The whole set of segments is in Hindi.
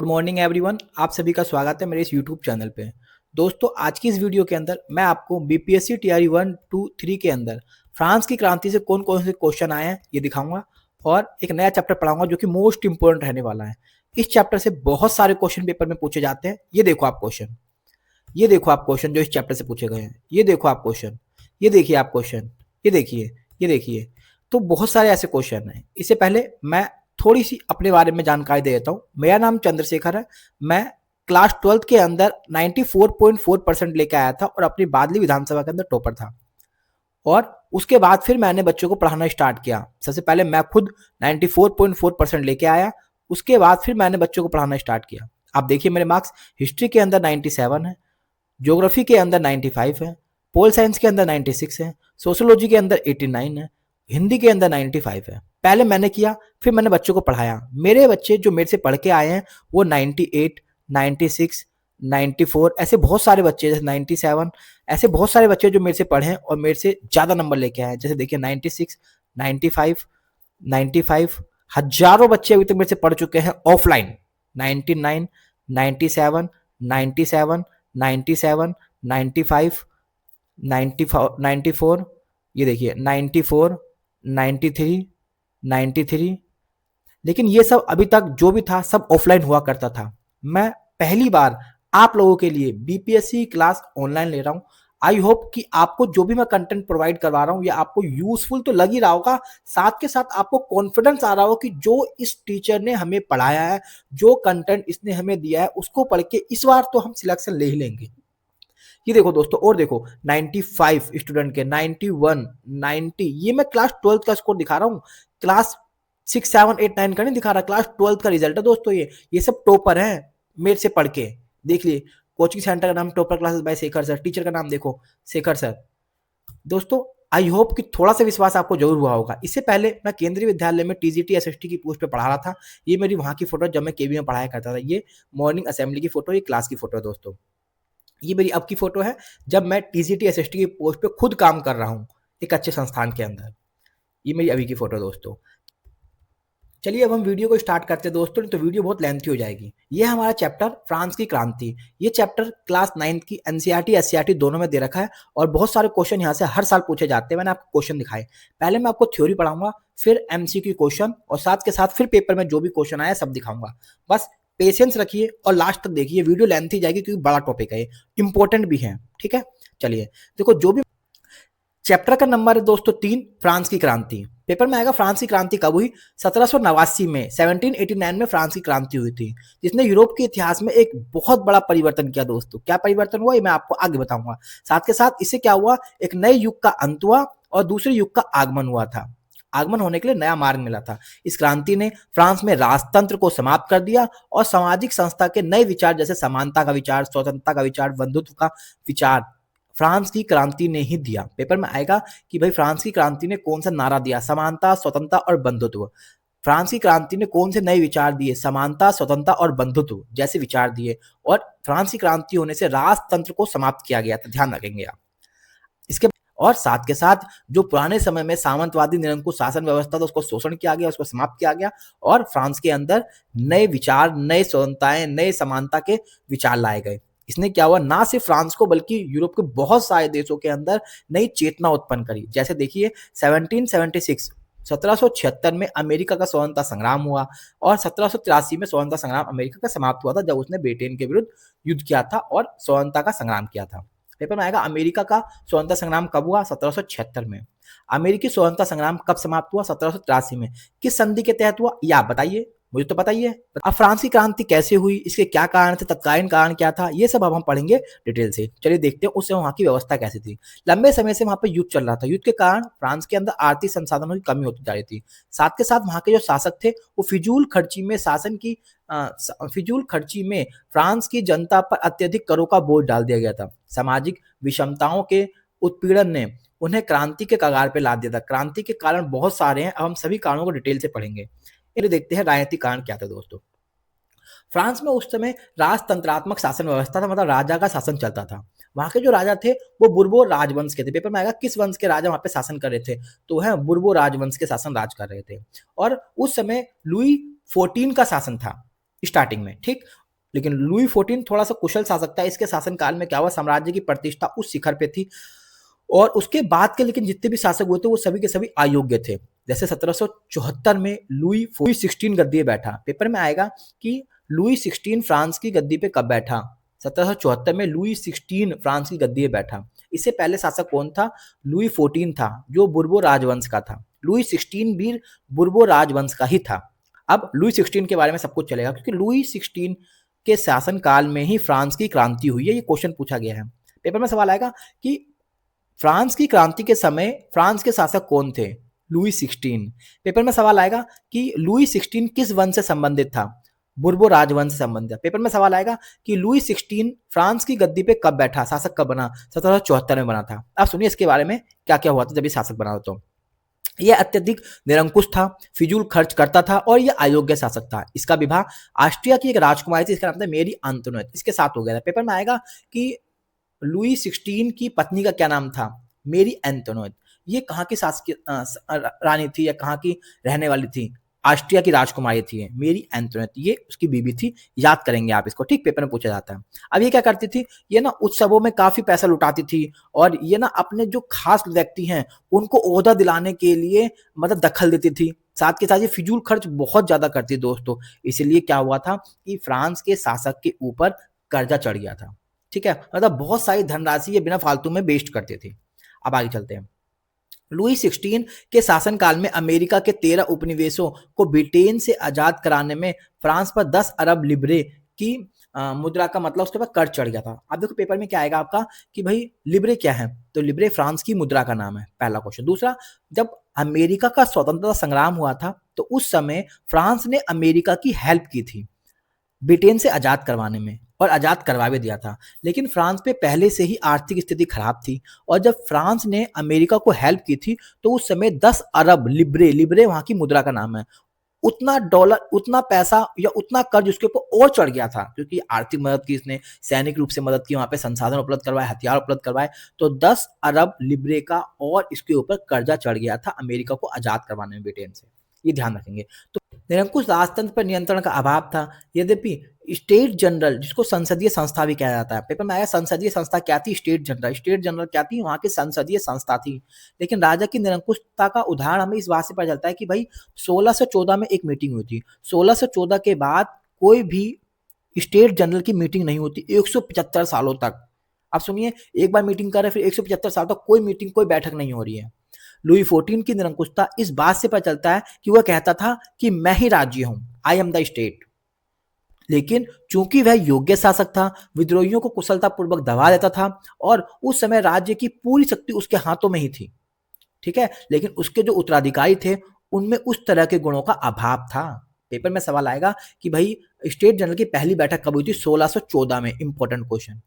मॉर्निंग एवरीवन, आप सभी का स्वागत है मेरे इस यूट्यूब चैनल पे। दोस्तों, आज की इस वीडियो के अंदर मैं आपको बीपीएससी टीआरई 1, 2, 3 के अंदर फ्रांस की क्रांति से कौन कौन से क्वेश्चन आए हैं ये दिखाऊंगा और एक नया चैप्टर पढ़ाऊंगा जो कि मोस्ट इंपोर्टेंट रहने वाला है। इस चैप्टर से बहुत सारे क्वेश्चन पेपर में पूछे जाते हैं। ये देखो आप क्वेश्चन, ये देखो आप क्वेश्चन जो इस चैप्टर से पूछे गए हैं। ये देखो आप क्वेश्चन, ये देखिए आप क्वेश्चन, ये देखिए, ये देखिए। तो बहुत सारे ऐसे क्वेश्चन हैं। इससे पहले मैं थोड़ी सी अपने बारे में जानकारी दे देता हूँ। मेरा नाम चंद्रशेखर है। मैं क्लास 12th के अंदर 94.4% लेके आया था और अपनी बादली विधानसभा के अंदर टॉपर था। और उसके बाद फिर मैंने बच्चों को पढ़ाना स्टार्ट किया। सबसे पहले मैं खुद 94.4% लेके आया, उसके बाद फिर मैंने बच्चों को पढ़ाना स्टार्ट किया। आप देखिए मेरे मार्क्स हिस्ट्री के अंदर 97 है, ज्योग्राफी के अंदर 95 है, पोल साइंस के अंदर 96 है, सोशियोलॉजी के अंदर 89 है, हिंदी के अंदर 95 है। पहले मैंने किया, फिर मैंने बच्चों को पढ़ाया। मेरे बच्चे जो मेरे से पढ़ के आए हैं वो 98, 96, 94 ऐसे बहुत सारे बच्चे, जैसे 97 ऐसे बहुत सारे बच्चे जो मेरे से पढ़े हैं और मेरे से ज़्यादा नंबर लेके आए हैं। जैसे देखिए 96, 95, 95 हजारों बच्चे अभी तक मेरे से पढ़ चुके हैं ऑफलाइन। 99, 97, 97, 97, 95, 94, ये देखिए 94, 93, 93। लेकिन ये सब अभी तक जो भी था सब ऑफलाइन हुआ करता था। मैं पहली बार आप लोगों के लिए बीपीएससी क्लास ऑनलाइन ले रहा हूँ। आई होप कि आपको जो भी मैं कंटेंट प्रोवाइड करवा रहा हूँ ये आपको यूजफुल तो लग ही रहा होगा, साथ के साथ आपको कॉन्फिडेंस आ रहा हो कि जो इस टीचर ने हमें पढ़ाया है, जो कंटेंट इसने हमें दिया है, उसको पढ़ के इस बार तो हम सिलेक्शन ले ही लेंगे। ये देखो दोस्तों, और देखो 95 स्टूडेंट के, 91, 90, ये मैं क्लास 12 का स्कोर दिखा रहा हूँ। क्लास 6, 7, 8, 9 का नहीं दिखा रहा, क्लास 12 का रिजल्ट है दोस्तों। ये सब टॉपर हैं मेरे से पढ़ के। देख लिए कोचिंग सेंटर का नाम topper classes bye Shekhar sir, teacher का नाम देखो शेखर सर। दोस्तों, आई होप कि थोड़ा सा विश्वास आपको जरूर हुआ होगा। इससे पहले मैं केंद्रीय विद्यालय में टीजीटी एसएसटी की पोस्ट पे पढ़ा रहा था। ये मेरी वहां की फोटो जब मैं केवी में पढ़ाया करता था। ये मॉर्निंग असेंबली की फोटो, ये क्लास की फोटो है दोस्तों। ये मेरी अब की फोटो है जब मैं टीजीटी एसएसटी की पोस्ट पे खुद काम कर रहा हूँ एक अच्छे संस्थान के अंदर। ये मेरी अभी की फोटो दोस्तों। चलिए अब हम वीडियो को स्टार्ट करते हैं दोस्तों, नहीं तो वीडियो बहुत लेंथी हो जाएगी। ये हमारा चैप्टर फ्रांस की क्रांति। ये चैप्टर क्लास 9 की एनसीईआरटी एससीईआरटी दोनों में दे रखा है और बहुत सारे क्वेश्चन यहाँ से हर साल पूछे जाते हैं। मैंने आपको क्वेश्चन दिखाए। पहले मैं आपको थ्योरी पढ़ाऊंगा, फिर एमसीक्यू क्वेश्चन और साथ के साथ फिर पेपर में जो भी क्वेश्चन आया सब दिखाऊंगा। बस पेशेंस रखिए और लास्ट तक देखिए। वीडियो लेंथी जाएगी क्योंकि बड़ा टॉपिक है, इंपॉर्टेंट भी है। ठीक है, चलिए देखो। जो भी चैप्टर का नंबर है दोस्तों 3, फ्रांस की क्रांति। पेपर में आएगा फ्रांस की क्रांति कब हुई? 1789 में, 1789 में फ्रांस की क्रांति हुई थी, जिसने यूरोप के इतिहास में एक बहुत बड़ा परिवर्तन किया दोस्तों। क्या परिवर्तन हुआ ये मैं आपको आगे बताऊंगा। साथ के साथ इससे क्या हुआ, एक नए युग का अंत हुआ और दूसरे युग का आगमन हुआ था। आगमन होने के लिए नया मार्ग मिला था। इस क्रांति ने फ्रांस में राजतंत्र को समाप्त कर दिया और सामाजिक संस्था के नए विचार जैसे समानता का विचार, स्वतंत्रता का विचार, बंधुत्व का विचार फ्रांस की क्रांति ने ही दिया। पेपर में आएगा कि भाई फ्रांस की क्रांति ने कौन सा नारा दिया? समानता, स्वतंत्रता और बंधुत्व। फ्रांस की क्रांति ने कौन से नए विचार दिए? समानता, स्वतंत्रता और बंधुत्व जैसे विचार दिए। और फ्रांस की क्रांति होने से राजतंत्र को समाप्त किया गया था, ध्यान रखेंगे आप। इसके और साथ के साथ जो पुराने समय में सामंतवादी निरंकुश शासन व्यवस्था था उसको शोषण किया गया, उसको समाप्त किया गया और फ्रांस के अंदर नए विचार, नए स्वतंत्रताएं, नए समानता के विचार लाए गए। इसने क्या हुआ, ना सिर्फ फ्रांस को बल्कि यूरोप के बहुत सारे देशों के अंदर नई चेतना उत्पन्न करी। जैसे देखिए 1776 में अमेरिका का स्वतंत्रता संग्राम हुआ और 1783 में स्वतंत्रता संग्राम अमेरिका का समाप्त हुआ था जब उसने ब्रिटेन के विरुद्ध युद्ध किया था और स्वतंत्रता का संग्राम किया था। पेपर में आएगा अमेरिका का स्वतंत्रता संग्राम कब हुआ? 1776 में। अमेरिकी स्वतंत्रता संग्राम कब समाप्त हुआ? 1783 में। किस संधि के तहत हुआ ये आप बताइए, मुझे तो पता ही है। अब फ्रांस की क्रांति कैसे हुई, इसके क्या कारण थे, तत्कालीन कारण क्या था, ये सब अब हम पढ़ेंगे डिटेल से। चलिए देखते हैं उस समय वहां की व्यवस्था कैसी थी। लंबे समय से वहां पर युद्ध चल रहा था। युद्ध के कारण फ्रांस के अंदर आर्थिक संसाधनों की कमी होती जा रही थी। साथ के साथ वहां के जो शासक थे वो फिजूल खर्ची में फ्रांस की जनता पर अत्यधिक करों का बोझ डाल दिया गया था। सामाजिक विषमताओं के उत्पीड़न ने उन्हें क्रांति के कगार पे ला दिया था। क्रांति के कारण बहुत सारे हैं, अब हम सभी कारणों को डिटेल से पढ़ेंगे। ये देखते हैं राजनीतिक कारण क्या था दोस्तों। फ्रांस में उस समय राजतंत्रात्मक शासन व्यवस्था था, मतलब राजा का शासन चलता था। वहां के जो राजा थे वो बुर्बो राजवंश के थे। पेपर में आएगा किस वंश के राजा वहां पे शासन कर रहे थे, तो वह बुर्बो राजवंश के शासन राज कर रहे थे। और उस समय लुई 14 का शासन था। स्टार्टिंग में, ठीक। लेकिन लुई 14 थोड़ा सा कुशल शासक था। इसके शासनकाल में क्या हुआ, साम्राज्य की प्रतिष्ठा उस शिखर पे थी और उसके बाद के लेकिन जितने भी शासक हुए थे वो सभी के सभी अयोग्य थे। जैसे 1774 में लुई 16 गद्दी पे बैठा। पेपर में आएगा कि लुई 16 फ्रांस की गद्दी पे कब बैठा। 1774 में लुई 16 फ्रांस की गद्दी पे बैठा। इससे पहले शासक कौन था, लुई 14 था जो बुर्बो राजवंश का था। लुई 16 भी बुर्बो राजवंश का ही था। अब लुई 16 के बारे में सब कुछ चलेगा क्योंकि लुई 16 के शासनकाल में ही फ्रांस की क्रांति हुई है। ये क्वेश्चन पूछा गया है। पेपर में सवाल आएगा कि फ्रांस की क्रांति के समय फ्रांस के शासक कौन थे, लुई 16। पेपर में सवाल आएगा कि लुई 16 किस वंश से संबंधित था, बुर्बो राजवंश से संबंधित है। पेपर में सवाल आएगा कि लुई 16 फ्रांस की गद्दी पे कब बैठा, शासक कब बना, 1774 में बना था। अब सुनिए इसके बारे में क्या क्या हुआ था जब ये शासक बना तो। यह अत्यधिक निरंकुश था, फिजूल खर्च करता था और यह अयोग्य शासक था। इसका विवाह ऑस्ट्रिया की एक राजकुमारी थी, इसका नाम था मेरी अंतोनेट, इसके साथ हो गया था। पेपर में आएगा कि लुई 16 की पत्नी का क्या नाम था, मेरी एंटोनेट। ये कहाँ की शासकीय रानी थी या कहाँ की रहने वाली थी, ऑस्ट्रिया की राजकुमारी थी मेरी एंटोनेट, ये उसकी बीवी थी। याद करेंगे आप इसको, ठीक, पेपर में पूछा जाता है। अब ये क्या करती थी, ये ना उत्सवों में काफी पैसा लुटाती थी और ये ना अपने जो खास व्यक्ति हैं उनको ओहदा दिलाने के लिए मतलब दखल देती थी। साथ के साथ ये फिजूल खर्च बहुत ज्यादा करती दोस्तों। इसलिए क्या हुआ था कि फ्रांस के शासक के ऊपर कर्जा चढ़ गया था, ठीक है। मतलब बहुत सारी धनराशि ये बिना फालतू में वेस्ट करते थे। अब आगे चलते हैं। लुई 16 के शासनकाल में अमेरिका के 13 उपनिवेशों को ब्रिटेन से आजाद कराने में फ्रांस पर 10 अरब लिब्रे की मुद्रा का मतलब उसके बाद कर्ज चढ़ गया था। अब देखो पेपर में क्या आएगा आपका कि भाई लिब्रे क्या है, तो लिब्रे फ्रांस की मुद्रा का नाम है, पहला क्वेश्चन। दूसरा, जब अमेरिका का स्वतंत्रता संग्राम हुआ था तो उस समय फ्रांस ने अमेरिका की हेल्प की थी ब्रिटेन से आज़ाद करवाने में और आज़ाद करवा भी दिया था। लेकिन फ्रांस पे पहले से ही आर्थिक स्थिति खराब थी और जब फ्रांस ने अमेरिका को हेल्प की थी तो उस समय 10 अरब लिब्रे, लिब्रे वहाँ की मुद्रा का नाम है, उतना डॉलर, उतना पैसा या उतना कर्ज उसके ऊपर और चढ़ गया था क्योंकि आर्थिक मदद की इसने, सैनिक रूप से मदद की, वहाँ पे संसाधन उपलब्ध करवाए, हथियार उपलब्ध करवाए, तो 10 अरब लिब्रे का और इसके ऊपर कर्जा चढ़ गया था अमेरिका को आज़ाद करवाने में ब्रिटेन से। ये ध्यान रखेंगे। तो निरंकुश राजतंत्र पर नियंत्रण का अभाव था। यद्यपि स्टेट जनरल, जिसको संसदीय संस्था भी कहा जाता है, पेपर में आया संसदीय संस्था क्या थी, स्टेट जनरल। स्टेट जनरल क्या थी, वहां की संसदीय संस्था थी। लेकिन राजा की निरंकुशता का उदाहरण हमें इस बात से पता चलता है कि भाई 1614 में एक मीटिंग हुई थी। 1614 के बाद कोई भी स्टेट जनरल की मीटिंग नहीं होती 175 सालों तक। अब सुनिए, एक बार मीटिंग कर रहे फिर 175 साल तक कोई मीटिंग, कोई बैठक नहीं हो रही है। लुई 14 की निरंकुशता इस बात से पता चलता है कि वह कहता था कि मैं ही राज्य हूं, आई एम द स्टेट। लेकिन चूंकि वह योग्य शासक था, विद्रोहियों को कुशलतापूर्वक दबा देता था और उस समय राज्य की पूरी शक्ति उसके हाथों में ही थी, ठीक है। लेकिन उसके जो उत्तराधिकारी थे उनमें उस तरह के गुणों का अभाव था। पेपर में सवाल आएगा कि भाई स्टेट जनरल की पहली बैठक कब हुई थी, 1614 में, इंपॉर्टेंट क्वेश्चन।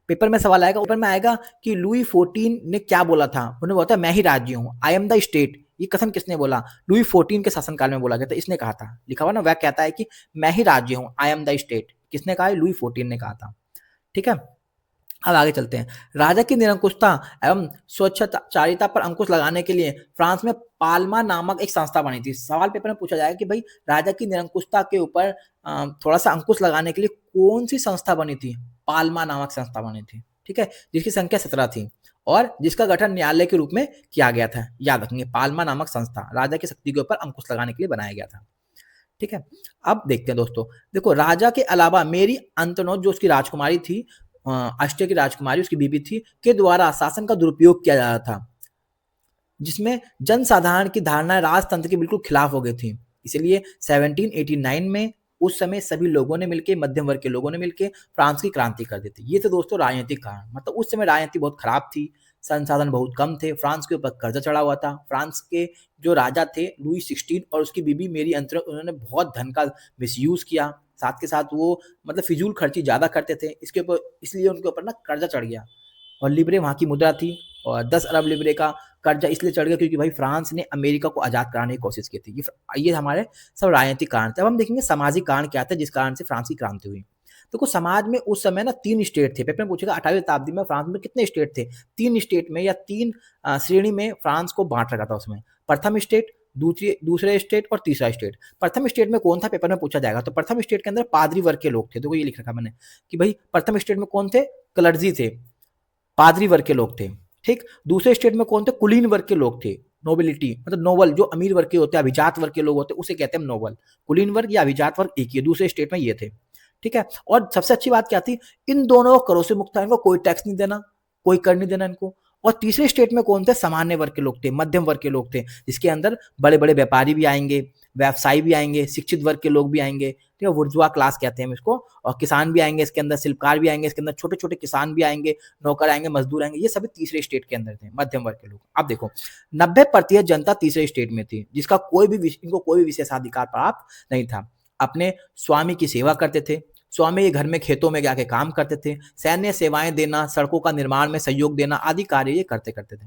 पेपर में सवाल आएगा, ऊपर में आएगा कि लुई 14 ने क्या बोला था, उन्होंने बोला था मैं ही राज्य हूं, आई एम द स्टेट। ये कथन किसने बोला, लुई 14 के शासनकाल में बोला गया था, इसने कहा था। लिखा हुआ ना, वह कहता है कि मैं ही राज्य हूं, आई एम द स्टेट। किसने कहा, लुई 14 ने कहा था, ठीक है। अब आगे चलते हैं। राजा की निरंकुशता एवं स्वच्छताचारिता पर अंकुश लगाने के लिए फ्रांस में पाल्मा नामक एक संस्था बनी थी। सवाल पेपर में पूछा जाएगा कि भाई राजा की निरंकुशता के ऊपर थोड़ा सा अंकुश लगाने के लिए कौन सी संस्था बनी थी, पाल्मा नामक संस्था बनी थी, ठीक है, जिसकी संख्या 17 थी और जिसका गठन न्यायालय के रूप में किया गया था। याद रखेंगे, पाल्मा नामक संस्था राजा की शक्ति के ऊपर अंकुश लगाने के लिए बनाया गया था, ठीक है। अब देखते हैं दोस्तों, देखो राजा के अलावा मेरी अंतनोट जो उसकी राजकुमारी थी, ऑस्ट्रिया की राजकुमारी उसकी बीबी थी, के द्वारा शासन का दुरुपयोग किया जा रहा था, जिसमें जनसाधारण की धारणाएं राजतंत्र के बिल्कुल खिलाफ हो गई थी। इसलिए 1789 में उस समय सभी लोगों ने मिलकर, मध्यम वर्ग के लोगों ने मिलकर फ्रांस की क्रांति कर दी थी। ये थे दोस्तों राजनीतिक कारण। मतलब उस समय राजनीति बहुत खराब थी, संसाधन बहुत कम थे, फ्रांस के ऊपर कर्जा चढ़ा हुआ था। फ्रांस के जो राजा थे लुई 16 और उसकी बीबी मेरी अंतोनेट, उन्होंने बहुत धन का मिसयूज किया। साथ के साथ वो मतलब फिजूल खर्ची ज्यादा करते थे, इसके ऊपर इसलिए उनके ऊपर ना कर्जा चढ़ गया। और लिब्रे वहाँ की मुद्रा थी और 10 अरब लिब्रे का कर्जा इसलिए चढ़ गया क्योंकि भाई फ्रांस ने अमेरिका को आज़ाद कराने की कोशिश की थी। ये हमारे सब राजनीतिक कारण थे। अब हम देखेंगे सामाजिक कारण क्या थे जिस कारण से फ्रांस की क्रांति हुई। तो कुछ समाज में उस समय ना 3 स्टेट थे। पेपर में पूछेगा 18वीं शताब्दी में फ्रांस में कितने स्टेट थे, 3 स्टेट में या 3 श्रेणी में फ्रांस को बांट रखा था उसमें। प्रथम स्टेट दूसरे स्टेट और तीसरा स्टेट। प्रथम स्टेट में कौन था, पेपर में पूछा जाएगा। तो प्रथम स्टेट के अंदर पादरी वर्ग के लोग थे। देखो ये लिख रखा मैंने कि भाई प्रथम स्टेट में कौन थे, क्लर्जी थे, पादरी वर्ग के लोग थे। ठीक, दूसरे स्टेट में कौन थे, कुलीन वर्ग के लोग थे, नोबिलिटी मतलब नोबल, जो अमीर वर्ग के होते हैं, अभिजात वर्ग के लोग होते हैं, उसे कहते हैं नोबल। कुलीन वर्ग या अभिजात वर्ग एक ही है, दूसरे स्टेट में ये थे। ठीक है, और सबसे अच्छी बात क्या थी, इन दोनों करों से मुक्त था, इनको कोई टैक्स नहीं देना, कोई कर नहीं देना इनको। और तीसरे स्टेट में कौन थे, सामान्य वर्ग के लोग थे, मध्यम वर्ग के लोग थे, जिसके अंदर बड़े बड़े व्यापारी भी आएंगे, व्यवसायी भी आएंगे, शिक्षित वर्ग के लोग भी आएंगे, ठीक है, बुर्जुआ क्लास कहते हैं हम इसको, और किसान भी आएंगे इसके अंदर, शिल्पकार भी आएंगे इसके अंदर, छोटे छोटे किसान भी आएंगे, नौकर आएंगे, मजदूर आएंगे, ये सभी तीसरे स्टेट के अंदर थे, मध्यम वर्ग के लोग। अब देखो 90% जनता तीसरे स्टेट में थी, जिसका इनको कोई भी विशेषाधिकार प्राप्त नहीं था। अपने स्वामी की सेवा करते थे, स्वामी के घर में खेतों में जाके काम करते थे, सैन्य सेवाएं देना, सड़कों का निर्माण में सहयोग देना आदि कार्य ये करते करते थे।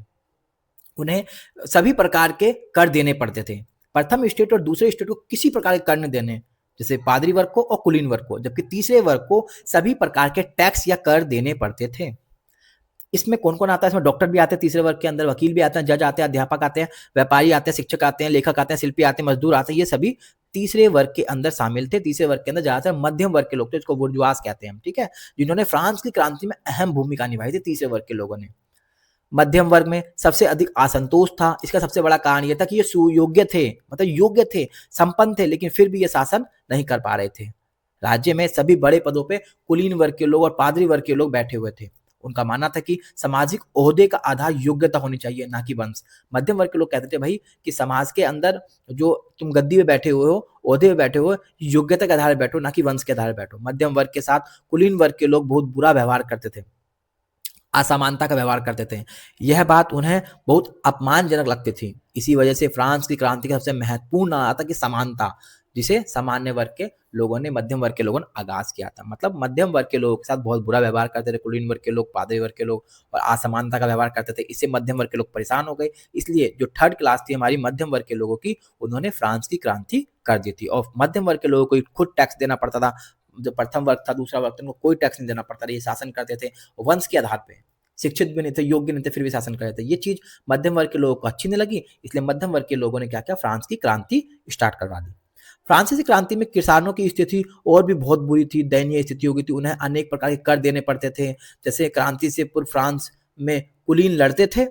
उन्हें सभी प्रकार के कर देने पड़ते थे। प्रथम स्टेट और दूसरे स्टेट को किसी प्रकार के कर नहीं देने, जैसे पादरी वर्ग को और कुलीन वर्ग को, जबकि तीसरे वर्ग को सभी प्रकार के टैक्स या कर देने पड़ते थे। इसमें कौन कौन आता है, इसमें डॉक्टर भी आते हैं तीसरे वर्ग के अंदर, वकील भी आते हैं, जज आते हैं, अध्यापक आते हैं, व्यापारी आते हैं, शिक्षक आते हैं, लेखक आते हैं, शिल्पी आते हैं, मजदूर आते हैं, ये सभी तीसरे वर्ग के अंदर शामिल थे। तीसरे वर्ग के अंदर ज्यादातर मध्यम वर्ग के लोग थे, इसको बुर्जुआस कहते हैं हम, ठीक है, जिन्होंने फ्रांस की क्रांति में अहम भूमिका निभाई थी तीसरे वर्ग के लोगों ने। मध्यम वर्ग में सबसे अधिक असंतोष था। इसका सबसे बड़ा कारण यह था कि ये सुयोग्य थे, मतलब योग्य थे, संपन्न थे, लेकिन फिर भी ये शासन नहीं कर पा रहे थे। राज्य में सभी बड़े पदों पे कुलीन वर्ग के लोग और पादरी वर्ग के लोग बैठे हुए थे। उनका मानना था कि सामाजिक ओहदे का आधार योग्यता होनी चाहिए, ना कि वंश। मध्यम वर्ग के लोग कहते थे भाई कि समाज के अंदर जो तुम गद्दी में बैठे हुए हो, ओहदे में बैठे हो, योग्यता के आधार पर बैठो, ना कि वंश के आधार पर बैठो। मध्यम वर्ग के साथ कुलीन वर्ग के लोग बहुत बुरा व्यवहार करते थे, असमानता का व्यवहार करते थे। यह बात उन्हें बहुत अपमानजनक लगती थी। इसी वजह से फ्रांस की क्रांति का सबसे महत्वपूर्ण आता कि समानता, जिसे सामान्य वर्ग के लोगों ने, मध्यम वर्ग के लोगों ने आगाज किया था। मतलब मध्यम वर्ग के लोगों के साथ बहुत बुरा व्यवहार करते थे कुलीन वर्ग के लोग, पादरी वर्ग के लोग, और असमानता का व्यवहार करते थे। इससे मध्यम वर्ग के लोग परेशान हो गए। इसलिए जो थर्ड क्लास थी हमारी मध्यम वर्ग के लोगों की, उन्होंने फ्रांस की क्रांति कर दी थी। और मध्यम वर्ग के लोगों को खुद टैक्स देना पड़ता था। जो प्रथम वर्ग था, दूसरा वर्ग था, उनको कोई टैक्स नहीं देना पड़ता था। ये शासन करते थे वंश के आधार पर, शिक्षित भी नहीं थे, योग्य नहीं थे, फिर भी शासन कर रहे थे। ये चीज मध्यम वर्ग के लोगों को अच्छी नहीं लगी, इसलिए मध्यम वर्ग के लोगों ने क्या किया, फ्रांस की क्रांति स्टार्ट करवा दी। फ्रांसीसी क्रांति में किसानों की स्थिति और भी बहुत बुरी थी, दयनीय स्थिति हो गई थी। उन्हें अनेक प्रकार के कर देने पड़ते थे। जैसे क्रांति से पूर्व फ्रांस में कुलीन लड़ते थे,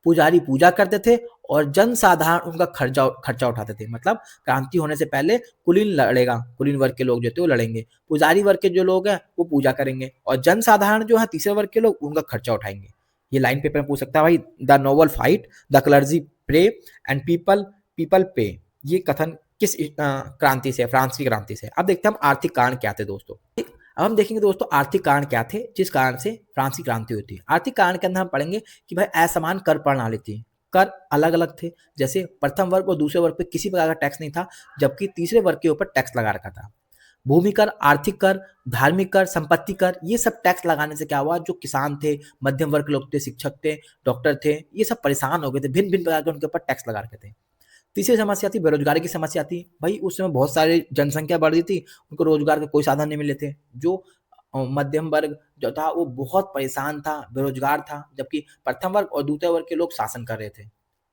पुजारी पूजा करते थे, और जनसाधारण उनका खर्चा उठाते थे। मतलब क्रांति होने से पहले कुलीन लड़ेगा, कुलीन वर्ग के लोग जो थे वो लड़ेंगे, पुजारी वर्ग के जो लोग हैं वो पूजा करेंगे, और जनसाधारण जो है तीसरे वर्ग के लोग उनका खर्चा उठाएंगे। ये लाइन पेपर में पूछ सकता है भाई, the noble fight, the clergy pray and people pay. ये कथन किस क्रांति से, फ्रांस की क्रांति से। अब देखते हैं हम आर्थिक कारण क्या थे दोस्तों। अब हम देखेंगे दोस्तों आर्थिक कारण क्या थे जिस कारण से फ्रांस की क्रांति हुई थी। आर्थिक कारण के अंदर हम पढ़ेंगे कि भाई असमान कर प्रणाली थी, कर अलग अलग थे। जैसे प्रथम वर्ग और दूसरे वर्ग पे किसी प्रकार का टैक्स नहीं था, जबकि तीसरे वर्ग के ऊपर टैक्स लगा रखा था। भूमि कर, आर्थिक कर, धार्मिक कर, संपत्ति कर, ये सब टैक्स लगाने से क्या हुआ, जो किसान थे, मध्यम वर्ग के लोग थे, शिक्षक थे, डॉक्टर थे, ये सब परेशान हो गए थे। भिन्न भिन्न प्रकार के उनके ऊपर टैक्स लगा रखे थे। तीसरी समस्या थी बेरोजगारी की समस्या थी। भाई उस समय बहुत सारी जनसंख्या बढ़ रही थी, उनको रोजगार के कोई साधन नहीं मिले थे। जो मध्यम वर्ग जो था वो बहुत परेशान था, बेरोजगार था, जबकि प्रथम वर्ग और द्वितीय वर्ग के लोग शासन कर रहे थे।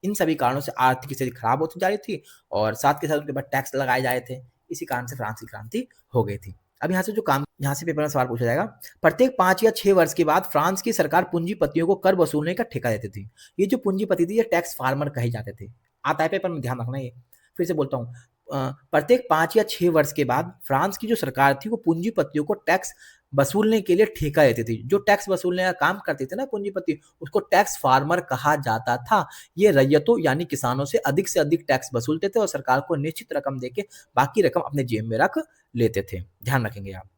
इन सभी कारणों से आर्थिक स्थिति खराब होती जा रही थी, और साथ के साथ उनके ऊपर टैक्स लगाए जा रहे थे। इसी कारण से फ्रांस की क्रांति हो गई थी। अब यहाँ से पेपर में सवाल पूछा जाएगा, प्रत्येक 5 या 6 वर्ष के बाद फ्रांस की सरकार पूंजीपतियों को कर वसूलने का ठेका देती थी। ये जो पूंजीपति थी, ये टैक्स फार्मर कहे जाते थे। आता है पेपर में, ध्यान रखना। ये फिर से बोलता हूँ, प्रत्येक 5 या 6 वर्ष के बाद फ्रांस की जो सरकार थी वो पूंजीपतियों को टैक्स वसूलने के लिए ठेका देती थी। जो टैक्स वसूलने का काम करते थे ना पूंजीपति, उसको टैक्स फार्मर कहा जाता था। ये रैयतों यानी किसानों से अधिक टैक्स वसूलते थे और सरकार को निश्चित रकम देके बाकी रकम अपने जेब में रख लेते थे। ध्यान रखेंगे आप।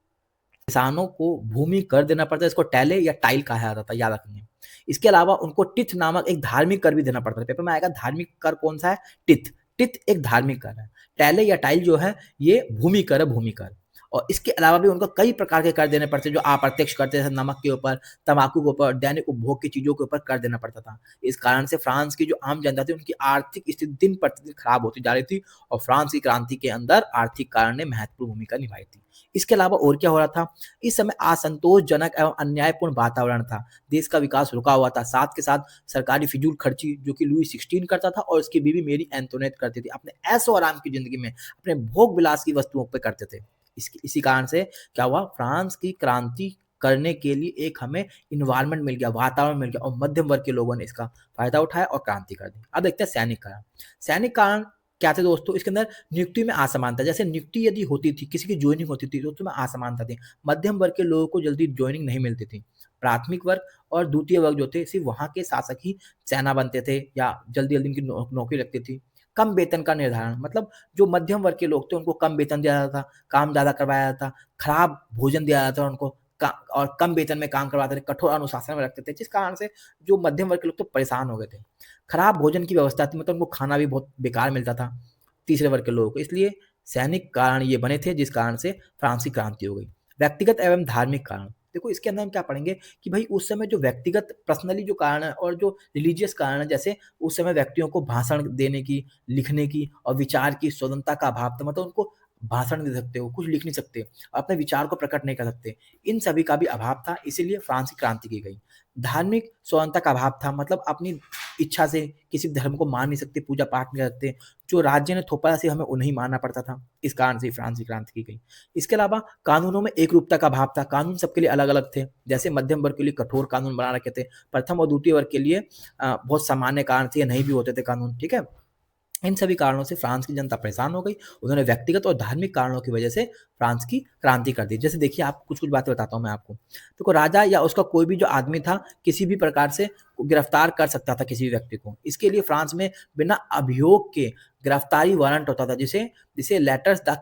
किसानों को भूमि कर देना पड़ता है, इसको टैले या टाइल कहा जाता था, याद रखेंगे। इसके अलावा उनको टिथ नामक एक धार्मिक कर भी देना पड़ता है। पेपर में आएगा धार्मिक कर कौन सा है, टिथ। टिथ एक धार्मिक कर है। टैले या टाइल जो है ये भूमि कर है, भूमि कर। और इसके अलावा भी उनको कई प्रकार के कर देने पड़ते, जो अप्रत्यक्ष कर थे, नमक के ऊपर, तंबाकू के ऊपर, दैनिक उपभोग की चीज़ों के ऊपर कर देना पड़ता था। इस कारण से फ्रांस की जो आम जनता थी, उनकी आर्थिक स्थिति दिन प्रतिदिन खराब होती जा रही थी और फ्रांस की क्रांति के अंदर आर्थिक कारण ने महत्वपूर्ण भूमिका निभाई थी। इसके अलावा और क्या हो रहा था? इस समय असंतोषजनक एवं अन्यायपूर्ण वातावरण था। देश का विकास रुका हुआ था। साथ के साथ सरकारी फिजूल खर्ची जो कि लुई 16 करता था और उसकी बीवी मेरी एंटोनेट करती थी। अपने ऐशो आराम की जिंदगी में अपने भोग विलास की वस्तुओं पे करते थे। इसी कारण से क्या हुआ? फ्रांस की क्रांति करने के लिए एक हमें इन्वायरमेंट मिल गया, वातावरण मिल गया और मध्यम वर्ग के लोगों ने इसका फायदा उठाया और क्रांति कर दी। अब देखते हैं सैनिक कारण। सैनिक कारण क्या थे दोस्तों? इसके अंदर नियुक्ति में असमानता। जैसे नियुक्ति यदि होती थी, किसी की ज्वाइनिंग होती थी तो उसमें असमानता थी। मध्यम वर्ग के लोगों को जल्दी ज्वाइनिंग नहीं मिलती थी। प्राथमिक वर्ग और द्वितीय वर्ग जो थे, सिर्फ वहाँ के शासक ही सेना बनते थे या जल्दी जल्दी उनकी नौकरी लगती थी। कम वेतन का निर्धारण, मतलब जो मध्यम वर्ग के लोग थे उनको कम वेतन दिया जाता था, काम ज़्यादा करवाया जाता, खराब भोजन दिया जाता था उनको और कम वेतन में काम करवाते थे, कठोर अनुशासन में रखते थे, जिस कारण से जो मध्यम वर्ग के लोग तो परेशान हो गए थे। खराब भोजन की व्यवस्था थी, मतलब उनको खाना भी बहुत बेकार मिलता था तीसरे वर्ग के लोगों को। इसलिए सैनिक कारण ये बने थे, जिस कारण से फ्रांस की क्रांति हो गई। व्यक्तिगत एवं धार्मिक कारण, देखो इसके अंदर हम क्या पढ़ेंगे कि भाई उस समय जो व्यक्तिगत पर्सनली जो कारण है और जो रिलीजियस कारण है, जैसे उस समय व्यक्तियों को भाषण देने की, लिखने की और विचार की स्वतंत्रता का अभाव था, मतलब उनको भाषण दे सकते हो, कुछ लिख नहीं सकते, अपने विचार को प्रकट नहीं कर सकते, इन सभी का भी अभाव था, इसीलिए फ्रांस की क्रांति की गई। धार्मिक स्वतंत्रता का अभाव था, मतलब अपनी इच्छा से किसी धर्म को मान नहीं सकते, पूजा पाठ नहीं कर सकते, जो राज्य ने थोपा से हमें उन्हें मानना पड़ता था, इस कारण से फ्रांस की क्रांति की गई। इसके अलावा कानूनों में एक रूपता का अभाव था, कानून सबके लिए अलग अलग थे, जैसे मध्यम वर्ग के लिए कठोर कानून बना रखे थे, प्रथम और द्वितीय वर्ग के लिए बहुत सामान्य कारण थे या नहीं भी होते थे कानून, ठीक है। इन सभी कारणों से फ्रांस की जनता परेशान हो गई। उन्होंने व्यक्तिगत और धार्मिक कारणों की वजह से फ्रांस की क्रांति कर दी। जैसे देखिए, आप कुछ कुछ बातें बताता हूँ मैं आपको। देखो, राजा या उसका कोई भी जो आदमी था, किसी भी प्रकार से गिरफ्तार कर सकता था किसी भी व्यक्ति को। इसके लिए फ्रांस में बिना अभियोग के गिरफ्तारी वारंट होता था, जिसे जिसे लेटर्स द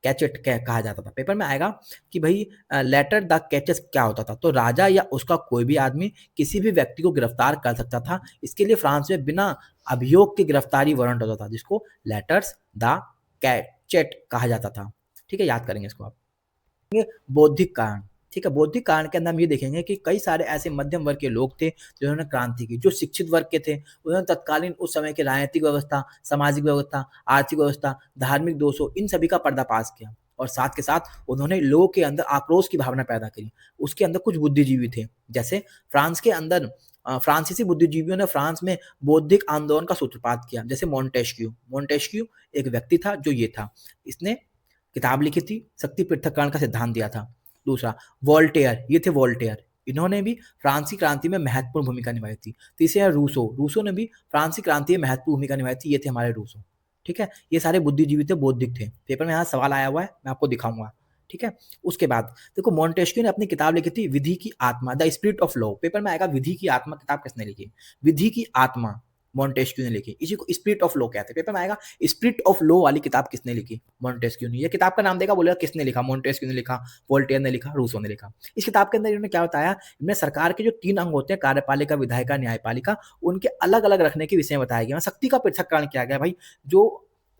कैचेट कहा जाता था। पेपर में आएगा कि भाई लेटर द कैचेस क्या होता था। तो राजा या उसका कोई भी आदमी किसी भी व्यक्ति को गिरफ्तार कर सकता था। इसके लिए फ्रांस में बिना अभियोग के गिरफ्तारी वारंट होता था, जिसको लेटर्स द कैचेट कहा जाता था। ठीक है, याद करेंगे इसको आप। बौद्धिक कारण, ठीक है, बौद्धिक कारण के अंदर हम ये देखेंगे कि कई सारे ऐसे मध्यम वर्ग के लोग थे जिन्होंने क्रांति की। जो शिक्षित वर्ग के थे, उन्होंने तत्कालीन उस समय की राजनीतिक व्यवस्था, सामाजिक व्यवस्था, आर्थिक व्यवस्था, धार्मिक दोषों, इन सभी का पर्दाफाश किया और साथ के साथ उन्होंने लोगों के अंदर आक्रोश की भावना पैदा करी। उसके अंदर कुछ बुद्धिजीवी थे, जैसे फ्रांस के अंदर फ्रांसीसी बुद्धिजीवियों ने फ्रांस में बौद्धिक आंदोलन का सूत्रपात किया, जैसे मोंटेस्क्यू एक व्यक्ति था जो ये था, इसने किताब लिखी थी, शक्ति पृथक्करण का सिद्धांत दिया था। दूसरा वोल्टेयर, ये थे वोल्टेयर, इन्होंने भी फ्रांसी क्रांति में महत्वपूर्ण भूमिका निभाई थी। तीसरे है रूसो ने भी फ्रांसी क्रांति में महत्वपूर्ण भूमिका निभाई थी, ये थे हमारे रूसो। ठीक है, ये सारे बुद्धिजीवी थे, बौद्धिक थे। पेपर में यहाँ सवाल आया हुआ है, मैं आपको दिखाऊंगा। ठीक है, उसके बाद देखो, मोंटेस्क्यू ने अपनी किताब लिखी थी विधि की आत्मा, the spirit of law. Paper में आएगा विधि की आत्मा किताब किसने लिखी? विधि की आत्मा मोंटेस्क्यू ने लिखी, इसी को स्पिरिट ऑफ लॉ कहते हैं। पेपर में आएगा स्पिरिट ऑफ लॉ वाली किताब किसने लिखी? मोंटेस्क्यू ने। ये किताब का नाम देगा, बोलेगा किसने लिखा? मोंटेस्क्यू ने लिखा, वोल्टेयर ने लिखा, रूसो ने लिखा। इस किताब के अंदर इन्होंने क्या बताया? इनमें सरकार के जो 3 अंग होते हैं, कार्यपालिका, विधायिका, न्यायपालिका, उनके अलग अलग रखने के विषय में बताया गया। शक्ति का पृथक्करण किया गया, भाई जो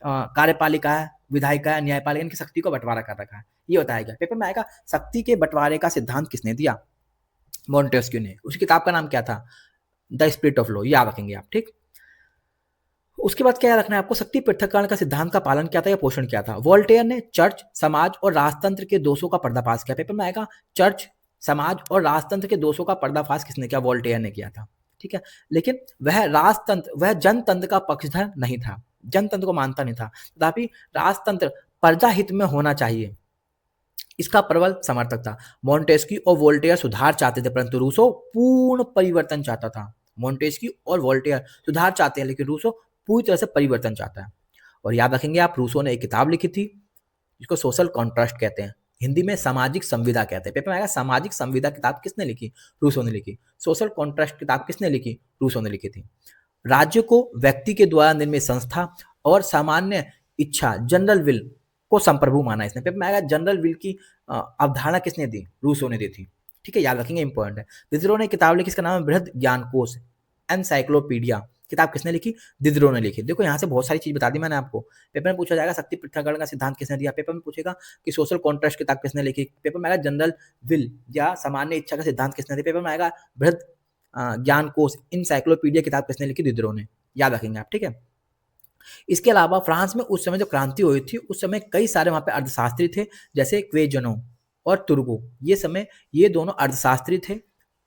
कार्यपालिका है, विधायिका है, न्यायपालिका, इनकी शक्ति को बंटवारा कर रखा है, ये बताया गया। पेपर में आएगा शक्ति के बंटवारे का सिद्धांत किसने दिया? मोंटेस्क्यू ने। उस किताब का नाम क्या था? द स्पिरिट ऑफ लॉ, याद रखेंगे आप। ठीक, उसके बाद क्या रखना है आपको? शक्ति पृथक्करण का सिद्धांत का पालन किया था या पोषण किया था? वोल्टेयर ने चर्च, समाज और राजतंत्र के दोषों का पर्दाफाश किया। पेपर में आएगा चर्च, समाज और राजतंत्र के दोषों का पर्दाफाश किसने किया? वोल्टेयर ने किया था। ठीक है, लेकिन वह जनतंत्र का पक्षधर नहीं था, जनतंत्र को मानता नहीं था। तथापि राजतंत्र प्रजा हित में होना चाहिए, इसका प्रबल समर्थक था। मोंटेस्क्यू और वोल्टेयर सुधार चाहते थे, परंतु रूसो पूर्ण परिवर्तन चाहता था। मोंटेस्क्यू और वोल्टेयर सुधार चाहते हैं, लेकिन रूसो पूरी तरह से परिवर्तन चाहता है। और याद रखेंगे आप, रूसो ने एक किताब लिखी थी जिसको सोशल कॉन्ट्रास्ट कहते हैं, हिंदी में सामाजिक संविदा कहते हैं। पेपर में आएगा सामाजिक संविदा किताब किसने लिखी? रूसो ने लिखी। सोशल कॉन्ट्रास्ट किताब किसने लिखी? रूसो ने लिखी थी। राज्य को व्यक्ति के द्वारा निर्मित संस्था और सामान्य इच्छा, जनरल विल को संप्रभु माना इसने। पेपर में आएगा जनरल विल की अवधारणा किसने दी? रूसो ने दी थी। ठीक है, याद रखेंगे, इंपॉर्टेंट है। दिसरो ने किताब लिखी, इसका नाम है बृहद ज्ञानकोश, एनसाइक्लोपीडिया। किताब किसने लिखी? दिदरो ने लिखी। देखो यहाँ से बहुत सारी चीज़ बता दी मैंने आपको। पेपर में पूछा जाएगा शक्ति पृथक्करण का सिद्धांत किसने दिया? पेपर में पूछेगा कि सोशल कॉन्ट्रैस्ट किताब किसने लिखी? पेपर में आएगा जनरल विल या सामान्य इच्छा का सिद्धांत किसने दिया? पेपर में आएगा बृहद ज्ञान कोश इनसाइक्लोपीडिया किताब किसने लिखी? दिदरो ने। याद रखेंगे आप, ठीक है। इसके अलावा फ्रांस में उस समय जो क्रांति हुई थी उस समय कई सारे वहाँ पे अर्थशास्त्री थे, जैसे क्वेजनो और तुर्गो। ये दोनों अर्थशास्त्री थे।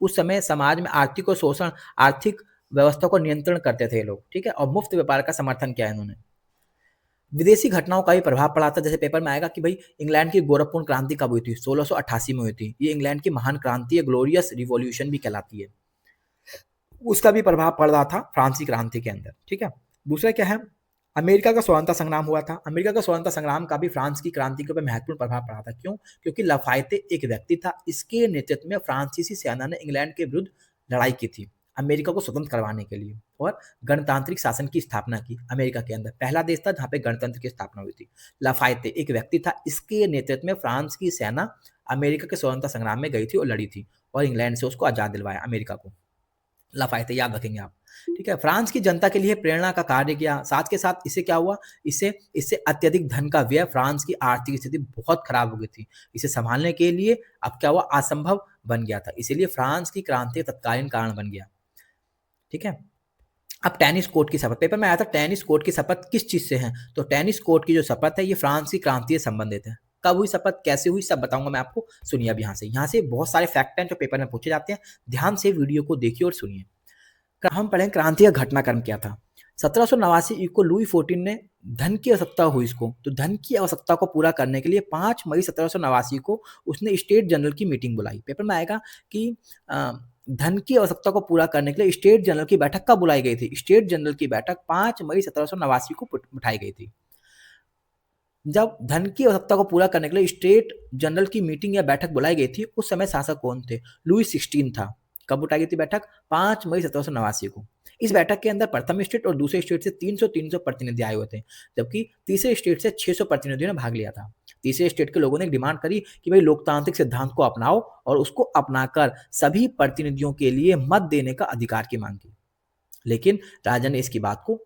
उस समय समाज में आर्थिक और शोषण, आर्थिक व्यवस्था को नियंत्रण करते थे ये लोग, ठीक है। और मुफ्त व्यापार का समर्थन किया इन्होंने। विदेशी घटनाओं का भी प्रभाव पड़ा था। जैसे पेपर में आएगा कि भाई इंग्लैंड की गोरखपुर क्रांति कब हुई थी? 1688 में हुई थी। ये इंग्लैंड की महान क्रांति है, ग्लोरियस रिवॉल्यूशन भी कहलाती है। उसका भी प्रभाव पड़ रहा था फ्रांसीसी क्रांति के अंदर, ठीक है। दूसरा क्या है? अमेरिका का स्वतंत्रता संग्राम हुआ था। अमेरिका का स्वतंत्रता संग्राम का भी फ्रांस की क्रांति के ऊपर महत्वपूर्ण प्रभाव पड़ा था। क्यों? क्योंकि लाफायते एक व्यक्ति था, इसके नेतृत्व में फ्रांसीसी सेना ने इंग्लैंड के विरुद्ध लड़ाई की थी अमेरिका को स्वतंत्र करवाने के लिए, और गणतांत्रिक शासन की स्थापना की अमेरिका के अंदर। पहला देश था जहाँ पे गणतंत्र की स्थापना हुई थी। लाफायते एक व्यक्ति था, इसके नेतृत्व में फ्रांस की सेना अमेरिका के स्वतंत्रता संग्राम में गई थी और लड़ी थी, और इंग्लैंड से उसको आजाद दिलवाया अमेरिका को। लाफायते याद रखेंगे आप, ठीक है। फ्रांस की जनता के लिए प्रेरणा का कार्य किया। साथ के साथ इससे क्या हुआ? इससे अत्यधिक धन का व्यय, फ्रांस की आर्थिक स्थिति बहुत खराब हो गई थी। इसे संभालने के लिए अब क्या हुआ? असंभव बन गया था। इसीलिए फ्रांस की क्रांति तत्कालीन कारण बन गया, ठीक है। अब टेनिस कोर्ट की शपथ पेपर में आया था। टेनिस कोर्ट की शपथ किस चीज से है? तो टेनिस कोर्ट की जो शपथ है ये फ्रांस की क्रांति से संबंधित है। कब हुई शपथ, कैसे हुई, सब बताऊंगा मैं आपको। सुनिए अब यहाँ से बहुत सारे फैक्ट हैं जो पेपर में पूछे जाते हैं। ध्यान से वीडियो को देखिए और सुनिए। हम पढ़ें क्रांति का घटनाक्रम क्या था। 1789 को लुई 14 ने धन की आवश्यकता हुई इसको, तो धन की आवश्यकता को पूरा करने के लिए 5 मई 1789 को उसने स्टेट जनरल की मीटिंग बुलाई। पेपर में आएगा कि धन की आवश्यकता को पूरा करने के लिए स्टेट जनरल की बैठक कब बुलाई गई थी? स्टेट जनरल की बैठक 5 मई 1789 को बिठाई गई थी। जब धन की आवश्यकता को पूरा करने के लिए स्टेट जनरल की मीटिंग या बैठक बुलाई गई थी, उस समय शासक कौन थे? लुई 16 था। कब उठाई गई थी बैठक? 5 मई 1789 को। इस बैठक के अंदर प्रथम स्टेट और दूसरे स्टेट से 300 प्रतिनिधि आए हुए थे, जबकि तीसरे स्टेट से 600 प्रतिनिधियों ने भाग लिया था। तीसरे स्टेट के लोगों ने एक डिमांड करी कि भाई लोकतांत्रिक सिद्धांत को अपनाओ, और उसको अपनाकर सभी प्रतिनिधियों के लिए मत देने का अधिकार की मांग की। लेकिन राजा ने इसकी बात को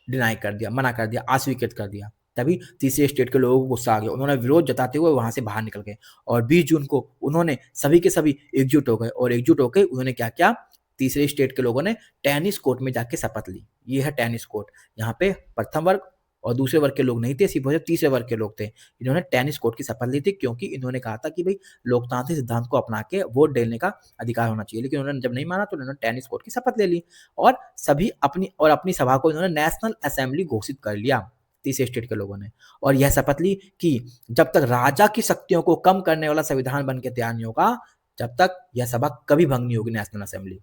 डिनाई कर दिया, मना कर दिया, अस्वीकृत कर दिया। तभी तीसरे स्टेट के लोगों को गुस्सा आ गया। उन्होंने विरोध जताते हुए वहां से बाहर निकल गए, और 20 जून को उन्होंने सभी के सभी एकजुट हो गए, और एकजुट होकर उन्होंने क्या किया? तीसरे स्टेट के लोगों ने टेनिस कोर्ट में जाके शपथ ली। ये है टेनिस कोर्ट। यहाँ पे प्रथम वर्ग और दूसरे वर्ग के लोग नहीं थे, सिर्फ तीसरे वर्ग के लोग थे। इन्होंने टेनिस कोर्ट की शपथ ली थी, क्योंकि इन्होंने कहा था कि भाई लोकतांत्रिक सिद्धांत को अपना के वोट देने का अधिकार होना चाहिए। लेकिन उन्होंने जब नहीं माना तो उन्होंने टेनिस कोर्ट की शपथ ले ली, और सभी अपनी सभा को इन्होंने नेशनल असेंबली घोषित कर लिया तीसरे स्टेट के लोगों ने। और यह शपथ ली कि जब तक राजा की शक्तियों को कम करने वाला संविधान बन के तैयार नहीं होगा, जब तक यह सभा कभी भंग नहीं होगी, नेशनल असेंबली।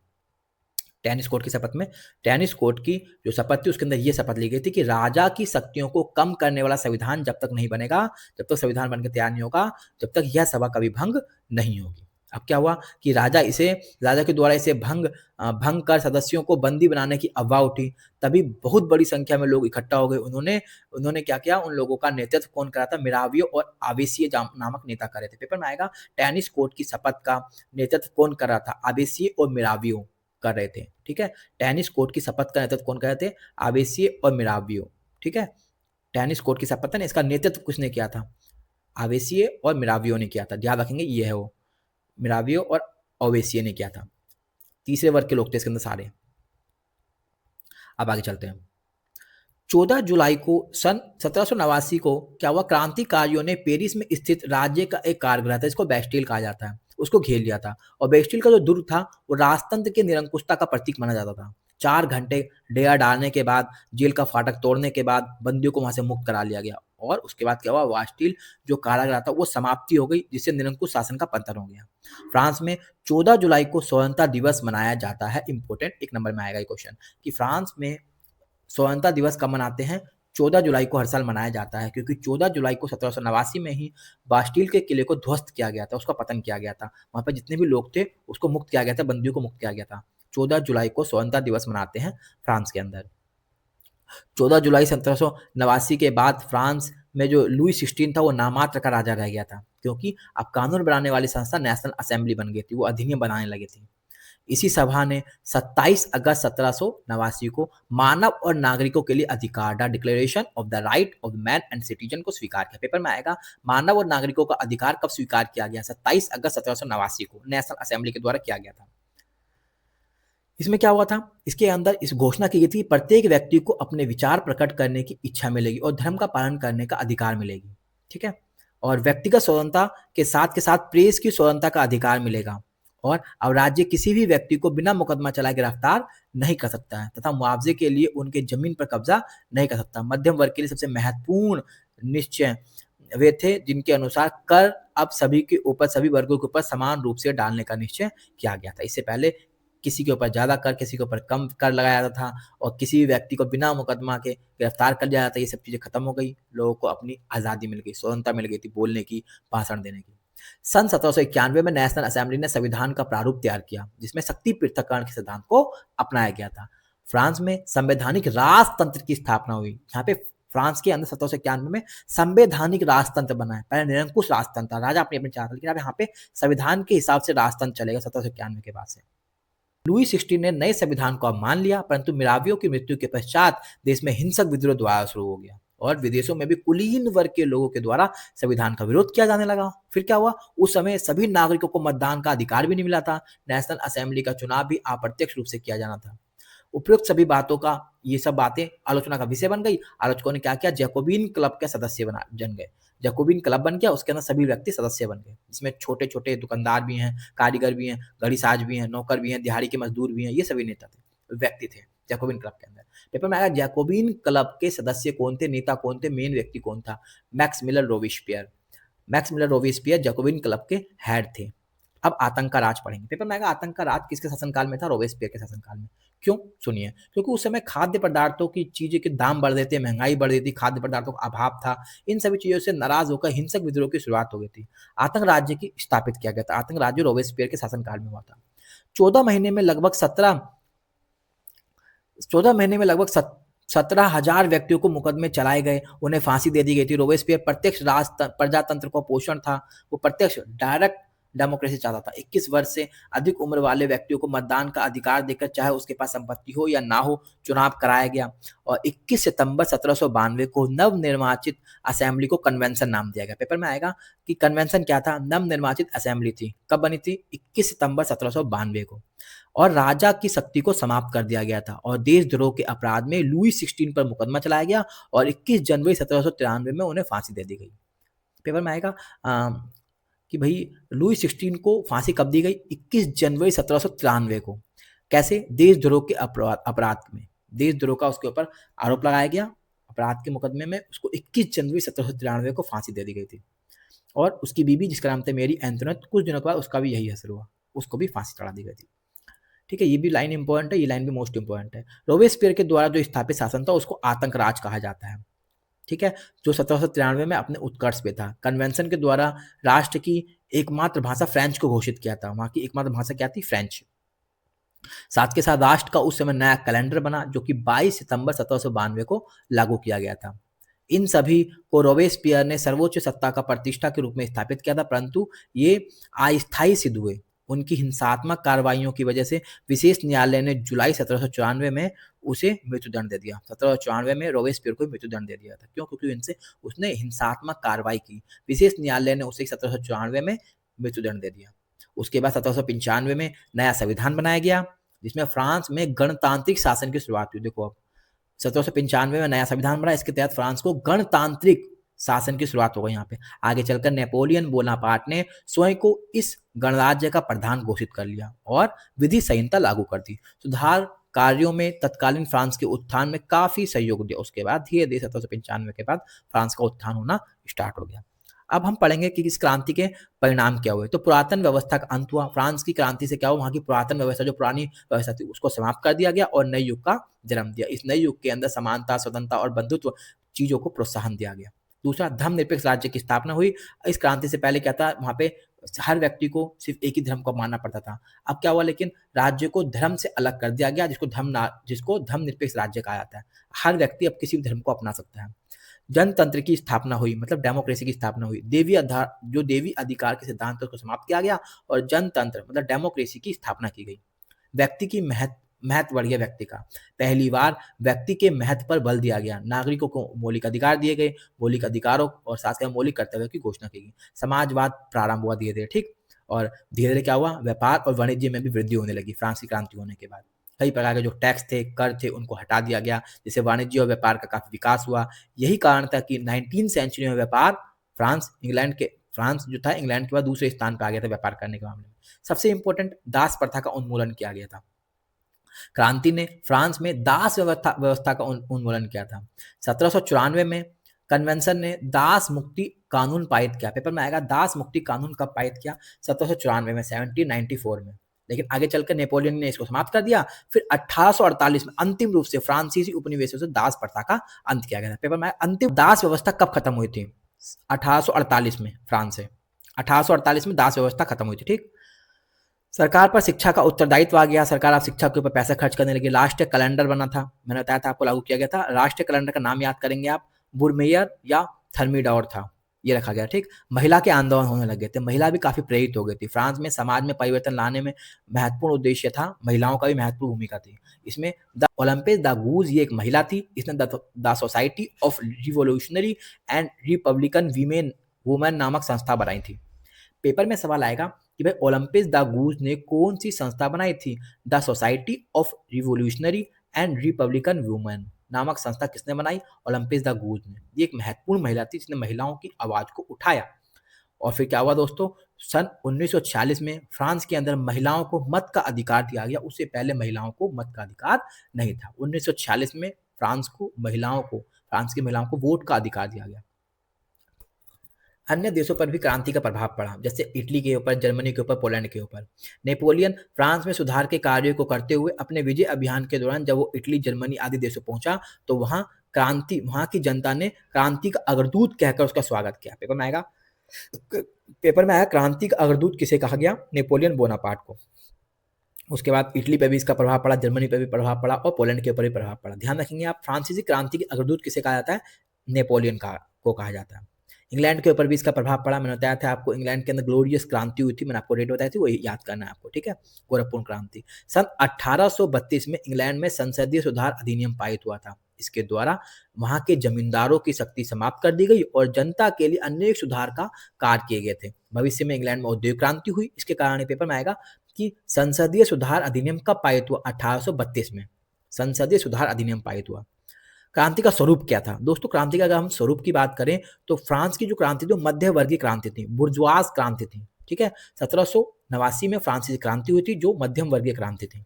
टेनिस कोर्ट की शपथ में, टेनिस कोर्ट की जो शपथ थी उसके अंदर यह शपथ ली गई थी कि राजा की शक्तियों को कम करने वाला संविधान जब तक नहीं बनेगा, जब तक संविधान बनकर तैयार नहीं होगा, जब तक यह सभा कभी भंग नहीं होगी। अब क्या हुआ कि राजा के द्वारा इसे भंग कर सदस्यों को बंदी बनाने की अफवाह उठी। तभी बहुत बड़ी संख्या में लोग इकट्ठा हो गए। उन्होंने क्या किया? उन लोगों का नेतृत्व कौन करा था? मिरावियो और आवेसिये नामक नेता करे थे। पेपर में आएगा टेनिस कोर्ट की शपथ का नेतृत्व कौन कर रहा था? आवेसिये और मिरावियो कर रहे थे, ठीक है। टेनिस कोर्ट की शपथ का नेतृत्व कौन कर रहे थे? आवेसिये और मिरावियो, ठीक है। टेनिस कोर्ट की शपथ है ना, इसका नेतृत्व किसने किया था? आवेसिये और मिरावियो ने किया था। ध्यान रखेंगे, ये है वो, मिरावियो और ओवेसिये ने किया था। तीसरे वर्ग के लोग थे इसके अंदर सारे। अब आगे चलते हैं। 14 जुलाई को सन 1789 को क्या हुआ? क्रांतिकारियों ने पेरिस में स्थित राज्य का एक कारागृह था, इसको बैस्टिल कहा जाता है, उसको घेर लिया था। और बैस्टिल का जो दुर्ग था वो राजतंत्र के निरंकुशता का प्रतीक माना जाता था। 4 घंटे डेरा डालने के बाद, जेल का फाटक तोड़ने के बाद बंदियों को वहां से मुक्त करा लिया गया, और उसके बाद क्या हुआ? बास्टिल जो कारागृह था वो समाप्ति हो गई, जिससे निरंकुश शासन का पतन हो गया। फ्रांस में 14 जुलाई को स्वतंत्रता दिवस मनाया जाता है। इंपोर्टेंट, 1 नंबर में आएगा ये क्वेश्चन कि फ्रांस में स्वतंत्रता दिवस कब मनाते हैं? 14 जुलाई को हर साल मनाया जाता है, क्योंकि 14 जुलाई को 1789 में ही बास्टिल के किले को ध्वस्त किया गया था, उसका पतन किया गया था। वहां पर जितने भी लोग थे उसको मुक्त किया गया था, बंदियों को मुक्त किया गया था। 14 जुलाई को स्वतंत्रता दिवस मनाते हैं फ्रांस के अंदर। 14 जुलाई 1789 के बाद फ्रांस में जो लुई 16 था वो नामात्र का राजा रह गया था, क्योंकि अब कानून बनाने वाली संस्था नेशनल असेंबली बन गई थी, वो अधिनियम बनाने लगी थी। इसी सभा ने 27 अगस्त 1789 को मानव और नागरिकों के लिए अधिकार the declaration of the right of man and citizen को स्वीकार किया। पेपर में आएगा मानव और नागरिकों का अधिकार कब स्वीकार किया गया? 27 अगस्त 1789 को नेशनल असेंबली के द्वारा किया गया था। इसमें क्या हुआ था? इसके अंदर इस घोषणा की गई थी प्रत्येक व्यक्ति को अपने विचार प्रकट करने की इच्छा मिलेगी और धर्म का पालन करने का अधिकार मिलेगी। ठीक है, और व्यक्तिगत स्वतंत्रता के साथ प्रेस की स्वतंत्रता का अधिकार मिलेगा और अब राज्य किसी भी व्यक्ति को बिना मुकदमा चलाए गिरफ्तार नहीं कर सकता है तथा मुआवजे के लिए उनके जमीन पर कब्जा नहीं कर सकता। मध्यम वर्ग के लिए सबसे महत्वपूर्ण निश्चय वे थे जिनके अनुसार कर अब सभी वर्गों के ऊपर समान रूप से डालने का निश्चय किया गया था। इससे पहले किसी के ऊपर ज़्यादा कर, किसी के ऊपर कम कर लगाया जाता था और किसी भी व्यक्ति को बिना मुकदमा के गिरफ्तार कर लिया जाता। ये सब चीज़ें खत्म हो गई, लोगों को अपनी आज़ादी मिल गई, स्वतंत्रता मिल गई थी बोलने की, भाषण देने की। सन 1791 में नेशनल असेंबली ने संविधान का प्रारूप तैयार किया जिसमें शक्ति पृथक्करण के सिद्धांत को अपनाया गया था। फ्रांस में संवैधानिक राजतंत्र की स्थापना हुई। यहाँ पे फ्रांस के अंदर 1791 में संवैधानिक राजतंत्र बना है। पहले निरंकुश राजतंत्र था, राजा अपनी अपनी चाहता, लेकिन अब यहाँ पे संविधान के हिसाब से राजतंत्र चलेगा 1791 के बाद से। लुई 16 ने नए संविधान को अब मान लिया, परंतु मिरावियों की मृत्यु के पश्चात देश में हिंसक विद्रोह दोबारा शुरू हो गया और विदेशों में भी कुलीन वर्ग के लोगों के द्वारा संविधान का विरोध किया जाने लगा। फिर क्या हुआ? उस समय सभी नागरिकों को मतदान का अधिकार भी नहीं मिला था। नेशनल असेंबली का चुनाव भी अप्रत्यक्ष रूप से किया जाना था। उपयुक्त सभी बातों का ये सब बातें आलोचना का विषय बन गई। आलोचकों ने क्या किया? जैकोबिन क्लब के सदस्य जन गए। जैकोबिन क्लब बन गया, उसके अंदर सभी व्यक्ति सदस्य बन गए। इसमें छोटे छोटे दुकानदार भी हैं, कारीगर भी हैं, घड़ीसाज भी हैं, नौकर भी हैं, दिहाड़ी के मजदूर भी हैं, ये सभी नेता थे, व्यक्ति थे जैकोबिन क्लब के अंदर। पेपर में आया जैकोबिन क्लब के सदस्य कौन थे, नेता कौन थे, मेन व्यक्ति कौन था? मैक्समिलर रोबेस्पियर। मैक्समिलर रोबेस्पियर जैकोबिन क्लब के हेड थे। अब आतंक का राज पढ़ेंगे। पेपर में आएगा आतंक का राज किसके शासनकाल में था? रोबेस्पियर के शासनकाल में। क्यों? सुनिए, क्योंकि उस समय खाद्य पदार्थों की चीजें के दाम बढ़ रहे थे, महंगाई बढ़ रही थी, खाद्य पदार्थों का अभाव था। इन सभी चीजों से नाराज होकर हिंसक विद्रोह की शुरुआत हो गई थी। आतंक राज्य की स्थापित किया गया था। आतंक राज्य रोबेस्पियर के शासनकाल में हुआ था। 14 महीने में लगभग 17,000 व्यक्तियों को मुकदमे चलाए गए, उन्हें फांसी दे दी गई थी। रोबेस्पियर प्रत्यक्ष प्रजातंत्र को पोषण था, वो प्रत्यक्ष डायरेक्ट डेमोक्रेसी चाहता था। 21 वर्ष से अधिक उम्र वाले व्यक्तियों को मतदान का अधिकार देकर चाहे उसके पास संपत्ति हो या ना हो चुनाव कराया गया और 21 सितंबर 1792 को नवनिर्वाचित असेंबली को कन्वेंशन नाम दिया गया। पेपर में आएगा कि कन्वेंशन क्या था? नवनिर्वाचित असेंबली थी। कब बनी थी? 21 सितंबर 1792 को। और राजा की शक्ति को समाप्त कर दिया गया था और देशद्रोह के अपराध में लुई 16 पर मुकदमा चलाया गया और 21 जनवरी 1793 में उन्हें फांसी दे दी गई। पेपर में आएगा कि भाई लुई 16 को फांसी कब दी गई? 21 जनवरी 1793 को। कैसे? देशद्रोह के अपराध में, देशद्रोह का उसके ऊपर आरोप लगाया गया, अपराध के मुकदमे में उसको 21 जनवरी 1793 को फांसी दे दी गई थी। और उसकी बीबी जिसका नाम था मेरी एंटोनेट, कुछ दिनों के बाद उसका भी यही असर हुआ, उसको भी फांसी चढ़ा दी गई थी। ठीक है, ये भी लाइन इंपॉर्टेंट है, ये लाइन भी मोस्ट इंपॉर्टेंट है। रोबेस्पियर के द्वारा जो स्थापित शासन था उसको आतंक राज कहा जाता है। ठीक है, जो 1793 में अपने उत्कर्ष पे था। कन्वेंशन के द्वारा राष्ट्र की एकमात्र भाषा फ्रेंच को घोषित किया था। वहां की एकमात्र भाषा क्या थी? फ्रेंच। साथ के साथ राष्ट्र का उस समय नया कैलेंडर बना जो कि 22 सितंबर 1792 को लागू किया गया था। इन सभी को रोबेस्पियर ने सर्वोच्च सत्ता का प्रतिष्ठा के रूप में स्थापित किया था, परंतु ये अस्थायी सिद्ध हुए। उनकी हिंसात्मक कार्रवाइयों की वजह से विशेष न्यायालय ने जुलाई 1794 में उसे मृत्युदंड दे दिया। 1794 में रोबेस्पियर को मृत्युदंड दे दिया था। क्यों? क्योंकि उसने हिंसात्मक कार्रवाई की। विशेष न्यायालय ने उसे 1794 में मृत्युदंड दे दिया। उसके बाद 1795 में नया संविधान बनाया गया जिसमें फ्रांस में गणतांत्रिक शासन की शुरुआत हुई। देखो अब 1795 में नया संविधान बना, इसके तहत फ्रांस को गणतांत्रिक शासन की शुरुआत हो गई। यहाँ पे आगे चलकर नेपोलियन बोनापार्ट ने स्वयं को इस गणराज्य का प्रधान घोषित कर लिया और विधि संहिता लागू कर दी। सुधार कार्यों में तत्कालीन फ्रांस के उत्थान में काफी सहयोग दिया। उसके बाद धीरे धीरे 1795 के बाद फ्रांस का उत्थान होना स्टार्ट हो गया। अब हम पढ़ेंगे कि इस क्रांति के परिणाम क्या हुए। तो पुरातन व्यवस्था का अंत हुआ। फ्रांस की क्रांति से क्या हुआ? वहां की पुरातन व्यवस्था, जो पुरानी व्यवस्था थी, उसको समाप्त कर दिया गया और नए युग का जन्म दिया। इस नए युग के अंदर समानता, स्वतंत्रता और बंधुत्व चीजों को प्रोत्साहन दिया गया। दूसरा, धर्मनिरपेक्ष राज्य की स्थापना हुई। इस क्रांति से पहले क्या था? वहां पे हर व्यक्ति को सिर्फ एक ही धर्म को मानना पड़ता था। अब क्या हुआ? लेकिन राज्य को धर्म से अलग कर दिया गया, जिसको धर्मनिरपेक्ष राज्य कहा जाता है। हर व्यक्ति अब किसी भी धर्म को अपना सकता है। जनतंत्र की स्थापना हुई, मतलब डेमोक्रेसी की स्थापना हुई। देवी अधिकार के सिद्धांत को समाप्त किया गया और जनतंत्र मतलब डेमोक्रेसी की स्थापना की गई। व्यक्ति की महत्व बढ़ गया व्यक्ति का। पहली बार व्यक्ति के महत्व पर बल दिया गया। नागरिकों को मौलिक अधिकार दिए गए। मौलिक अधिकारों और साथ ही मौलिक कर्तव्यों की घोषणा की गई। समाजवाद प्रारंभ हुआ धीरे धीरे, ठीक। और धीरे धीरे क्या हुआ, व्यापार और वाणिज्य में भी वृद्धि होने लगी फ्रांस की क्रांति होने के बाद। कई प्रकार के जो टैक्स थे, कर थे, उनको हटा दिया गया, जिससे वाणिज्य और व्यापार का काफी विकास हुआ। यही कारण था कि 19वीं सेंचुरी में व्यापार फ्रांस जो था इंग्लैंड के बाद दूसरे स्थान पर आ गया था व्यापार करने के मामले में। सबसे इंपॉर्टेंट, दास प्रथा का उन्मूलन किया गया था। क्रांति ने फ्रांस में दास व्यवस्था का उन्मूलन किया था। 1794 में कन्वेंशन ने दास मुक्ति कानून पारित किया। पेपर में आएगा दास मुक्ति कानून कब पारित किया, 1794 में, 1794 में। लेकिन आगे चलकर नेपोलियन ने इसको समाप्त कर दिया। फिर 1848 में अंतिम रूप से फ्रांसीसी उपनिवेशों से दास प्रथा का अंत किया गया था। पेपर में अंतिम दास व्यवस्था कब खत्म हुई थी, 1848 में फ्रांस से। 1848 में दास व्यवस्था खत्म हुई थी, ठीक। सरकार पर शिक्षा का उत्तरदायित्व आ गया। सरकार अब शिक्षा के ऊपर पैसा खर्च करने लगी। राष्ट्रीय कैलेंडर बना था, मैंने बताया था आपको, लागू किया गया था। राष्ट्रीय कैलेंडर का नाम याद करेंगे आप, बुरमेयर या थर्मीडोर था, ये रखा गया, ठीक। महिला के आंदोलन होने लगे थे। महिला भी काफी प्रेरित हो गई थी। फ्रांस में समाज में परिवर्तन लाने में महत्वपूर्ण उद्देश्य था। महिलाओं का भी महत्वपूर्ण भूमिका थी इसमें। द ओलंपिस द गूज, ये एक महिला थी। इसने the society of revolutionary and Republican women नामक संस्था बनाई थी। पेपर में सवाल आएगा कि भाई ओलंपिस द गूज ने कौन सी संस्था बनाई थी, the society of revolutionary and Republican women नामक संस्था किसने बनाई, ओलंपिस द गूज ने। ये एक महत्वपूर्ण महिला थी जिसने महिलाओं की आवाज को उठाया। और फिर क्या हुआ दोस्तों, सन 1946 में फ्रांस के अंदर महिलाओं को मत का अधिकार दिया गया। उससे पहले महिलाओं को मत का अधिकार नहीं था। 1946 में फ्रांस की महिलाओं को वोट का अधिकार दिया गया। अन्य देशों पर भी क्रांति का प्रभाव पड़ा, जैसे इटली के ऊपर, जर्मनी के ऊपर, पोलैंड के ऊपर। नेपोलियन फ्रांस में सुधार के कार्यों को करते हुए अपने विजय अभियान के दौरान जब वो इटली, जर्मनी आदि देशों पहुंचा तो वहां की जनता ने क्रांति का अग्रदूत कहकर उसका स्वागत किया। पेपर में आया क्रांति का अग्रदूत किसे कहा गया, नेपोलियन बोनापार्ट को। उसके बाद इटली पे भी इसका प्रभाव पड़ा, जर्मनी पे भी प्रभाव पड़ा और पोलैंड के ऊपर भी प्रभाव पड़ा। ध्यान रखेंगे आप, फ्रांसीसी क्रांति के अग्रदूत किसे कहा जाता है, नेपोलियन को कहा जाता है। इंग्लैंड के ऊपर भी इसका प्रभाव पड़ा। मैंने बताया था आपको, इंग्लैंड के अंदर ग्लोरियस क्रांति हुई थी, मैंने आपको डेट बताई थी, वही याद करना है आपको, ठीक है। गोरखपुर क्रांति सन 1832 में इंग्लैंड में संसदीय सुधार अधिनियम पारित हुआ था। इसके द्वारा वहां के जमींदारों की शक्ति समाप्त कर दी गई और जनता के लिए अनेक सुधार का कार्य किए गए थे। भविष्य में इंग्लैंड में औद्योगिक क्रांति हुई। इसके कारण पेपर में आएगा कि संसदीय सुधार अधिनियम कब पारित हुआ, 1832 में संसदीय सुधार अधिनियम पारित हुआ। क्रांति का स्वरूप क्या था दोस्तों, क्रांति का अगर हम स्वरूप की बात करें तो फ्रांस की जो क्रांति थी मध्य वर्गीय क्रांति थी, बुर्जुआज क्रांति थी, ठीक है। 1789 में फ्रांसीसी क्रांति हुई थी जो मध्यम वर्गीय क्रांति थी।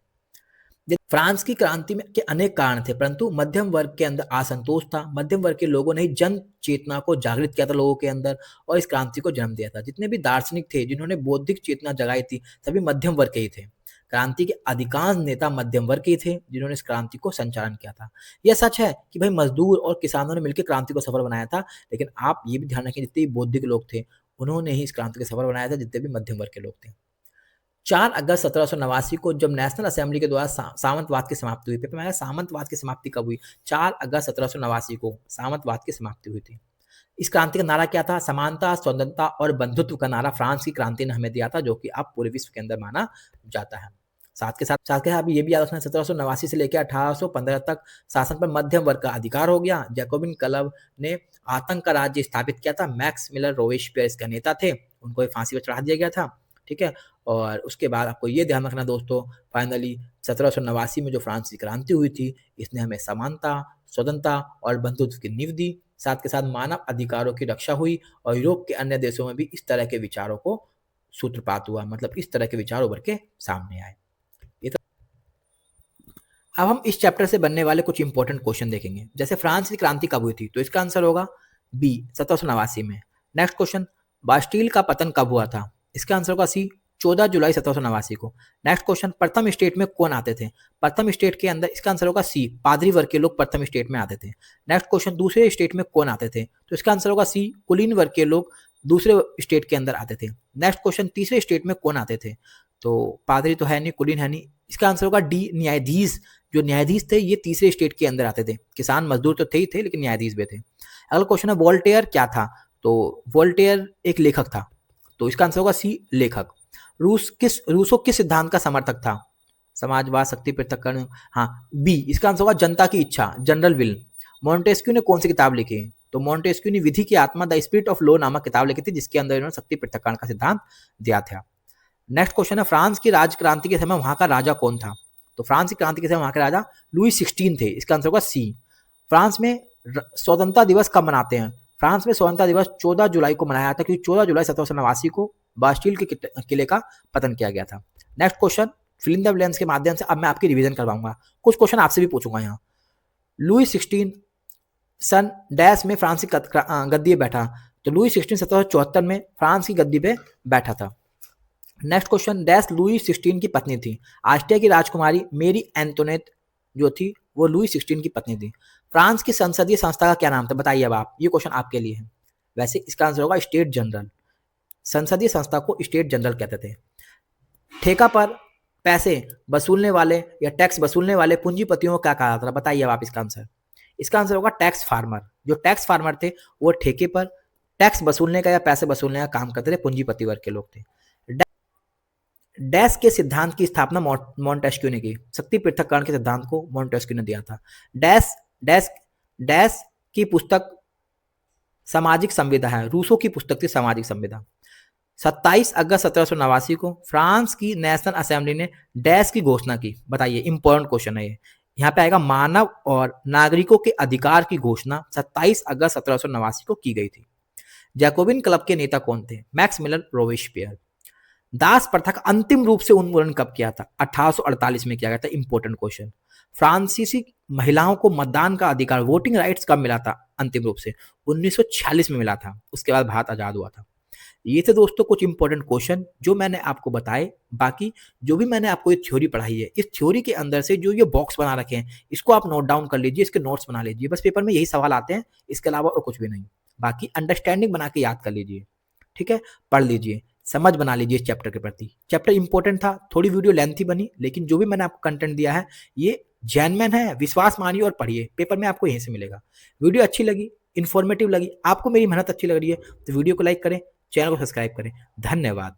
फ्रांस की क्रांति में के अनेक कारण थे, परंतु मध्यम वर्ग के अंदर असंतोष था। मध्यम वर्ग के लोगों ने जन चेतना को जागृत किया था लोगों के अंदर और इस क्रांति को जन्म दिया था। जितने भी दार्शनिक थे जिन्होंने बौद्धिक चेतना जगाई थी सभी मध्यम वर्ग के ही थे। क्रांति के अधिकांश नेता मध्यम वर्ग के थे जिन्होंने इस क्रांति को संचालन किया था। यह सच है कि भाई मजदूर और किसानों ने मिलकर क्रांति को सफल बनाया था, लेकिन आप ये भी ध्यान रखें जितने भी बौद्धिक लोग थे उन्होंने ही इस क्रांति को सफल बनाया था, जितने भी मध्यम वर्ग के लोग थे। 4 अगस्त 1789 को जब नेशनल असेंबली के द्वारा सामंतवाद की समाप्ति हुई। पेपर में आया सामंतवाद की समाप्ति कब हुई, 4 अगस्त 1789 को सामंतवाद की समाप्ति हुई थी। इस क्रांति का नारा क्या था, समानता, स्वतंत्रता और बंधुत्व का नारा फ्रांस की क्रांति ने हमें दिया था, जो कि अब पूरे विश्व के अंदर माना जाता है। साथ के साथ ये भी याद रखना, 1789 से लेकर 1815 तक शासन पर मध्यम वर्ग का अधिकार हो गया। जैकोबिन क्लब ने आतंक का राज्य स्थापित किया था। मैक्स मिलर रोबेस्पियर इसका नेता थे, उनको फांसी पर चढ़ा दिया गया था, ठीक है। और उसके बाद आपको ये ध्यान रखना दोस्तों, फाइनली 1789 में जो फ्रांसीसी क्रांति हुई थी इसने हमें समानता, स्वतंत्रता और बंधुत्व की नींव दी। साथ के साथ मानव अधिकारों की रक्षा हुई और यूरोप के अन्य देशों में भी इस तरह के विचारों को सूत्रपात हुआ, मतलब इस तरह के विचार उभर के सामने आए। अब हम इस चैप्टर से बनने वाले कुछ इंपॉर्टेंट क्वेश्चन देखेंगे। जैसे फ्रांस की क्रांति कब हुई थी, तो इसका आंसर होगा बी 1789 में। नेक्स्ट क्वेश्चन, बास्टील का पतन कब हुआ था, इसका आंसर होगा सी 14 जुलाई 1789 को। नेक्स्ट क्वेश्चन, प्रथम स्टेट में कौन आते थे, प्रथम स्टेट के अंदर, इसका आंसर होगा सी पादरी वर्ग के लोग प्रथम स्टेट में आते थे। नेक्स्ट क्वेश्चन, दूसरे स्टेट में कौन आते थे, तो इसका आंसर होगा सी कुलीन वर्ग के लोग दूसरे स्टेट के अंदर आते थे। नेक्स्ट क्वेश्चन, तीसरे स्टेट में कौन आते थे, तो पादरी तो है नहीं, कुलीन है नहीं, इसका आंसर होगा डी न्यायाधीश। जो न्यायाधीश थे ये तीसरे स्टेट के अंदर आते थे। किसान मजदूर तो थे ही थे लेकिन न्यायाधीश भी थे। अगला क्वेश्चन है वोल्टेयर क्या था, तो वोल्टेयर एक लेखक था, तो इसका आंसर होगा सी लेखक। रूसो किस सिद्धांत का समर्थक था, समाजवाद, शक्ति पृथक्करण, हाँ बी इसका आंसर होगा जनता की इच्छा, जनरल विल। मॉन्टेस्क्यू ने कौन सी किताब लिखी? तो मॉन्टेस्क्यू ने विधि की आत्मा, द स्पिरिट ऑफ लॉ नामक किताब लिखी थी, जिसके अंदर इन्होंने शक्ति पृथक्करण का सिद्धांत दिया था। नेक्स्ट क्वेश्चन है, फ्रांस की राजक्रांति के समय वहां का राजा कौन था? तो फ्रांस की क्रांति के समय वहां के राजा लुई 16 थे, इसका आंसर होगा सी। फ्रांस में स्वतंत्रता दिवस कब मनाते हैं? फ्रांस में स्वतंत्रता दिवस 14 जुलाई को मनाया था, क्योंकि 14 जुलाई 1789 को बास्टील के किले का पतन किया गया था। Next question, fill in the blanks के माध्यम से अब मैं आपकी रिवीजन करवाऊंगा, कुछ क्वेश्चन आपसे भी पूछूंगा यहाँ। लुई 16 सन डैश में फ्रांस की गद्दी पे बैठा? तो लुई 16 1774 में फ्रांस की गद्दी पे बैठा था। नेक्स्ट क्वेश्चन, डैश लुई 16 की पत्नी थी? ऑस्ट्रिया की राजकुमारी मेरी एंटोनेट जो थी वो लुई 16 की पत्नी थी। फ्रांस की संसदीय संस्था का क्या नाम था? बताइए अब आप, ये क्वेश्चन आपके लिए है। वैसे इसका आंसर होगा स्टेट जनरल। संसदीय संस्था को स्टेट जनरल कहते थे। ठेका पर पैसे वसूलने वाले या टैक्स वसूलने वाले पूंजीपतियों को क्या कहा जाता था? बताइए अब आप इसका आंसर। इसका आंसर होगा टैक्स फार्मर। जो टैक्स फार्मर थे वो ठेके पर टैक्स वसूलने का या पैसे वसूलने का काम करते थे, पूंजीपति वर्ग के लोग थे। डैश के सिद्धांत की स्थापना मॉन्टेस्क्यू ने की? शक्ति पृथक्करण के सिद्धांत को मॉन्टेस्क्यू ने दिया था। डैश डैश डैश की पुस्तक सामाजिक संविदा है, रूसो की पुस्तक थी सामाजिक संविदा। 27 अगस्त 1789 को फ्रांस की नेशनल असेंबली ने डैश की घोषणा की? बताइए, इंपॉर्टेंट क्वेश्चन है ये। यहाँ पे आएगा मानव और नागरिकों के अधिकार की घोषणा 27 अगस्त 1789 को की गई थी। जैकोबिन क्लब के नेता कौन थे? Max Miller Robespierre. दास प्रथा का अंतिम रूप से उन्मूलन कब किया था? 1848 में किया गया था। Important question. फ्रांसीसी महिलाओं को मतदान का अधिकार, वोटिंग राइट्स कब मिला था अंतिम रूप से? 1946 में मिला था, उसके बाद भारत आजाद हुआ था। ये थे दोस्तों कुछ इंपॉर्टेंट क्वेश्चन जो मैंने आपको बताए। बाकी जो भी मैंने आपको ये थ्योरी पढ़ाई है, इस थ्योरी के अंदर से जो ये बॉक्स बना रखे हैं इसको आप नोट डाउन कर लीजिए, इसके नोट्स बना लीजिए। बस पेपर में यही सवाल आते हैं, इसके अलावा और कुछ भी नहीं। बाकी अंडरस्टैंडिंग बना के याद कर लीजिए, ठीक है, पढ़ लीजिए, समझ बना लीजिए इस चैप्टर के प्रति। चैप्टर इंपॉर्टेंट था, थोड़ी वीडियो लेंथी बनी, लेकिन जो भी मैंने आपको कंटेंट दिया है ये जेन्युइन है, विश्वास मानिए और पढ़िए, पेपर में आपको यहीं से मिलेगा। वीडियो अच्छी लगी, इन्फॉर्मेटिव लगी, आपको मेरी मेहनत अच्छी लग रही है तो वीडियो को लाइक करें, चैनल को सब्सक्राइब करें। धन्यवाद।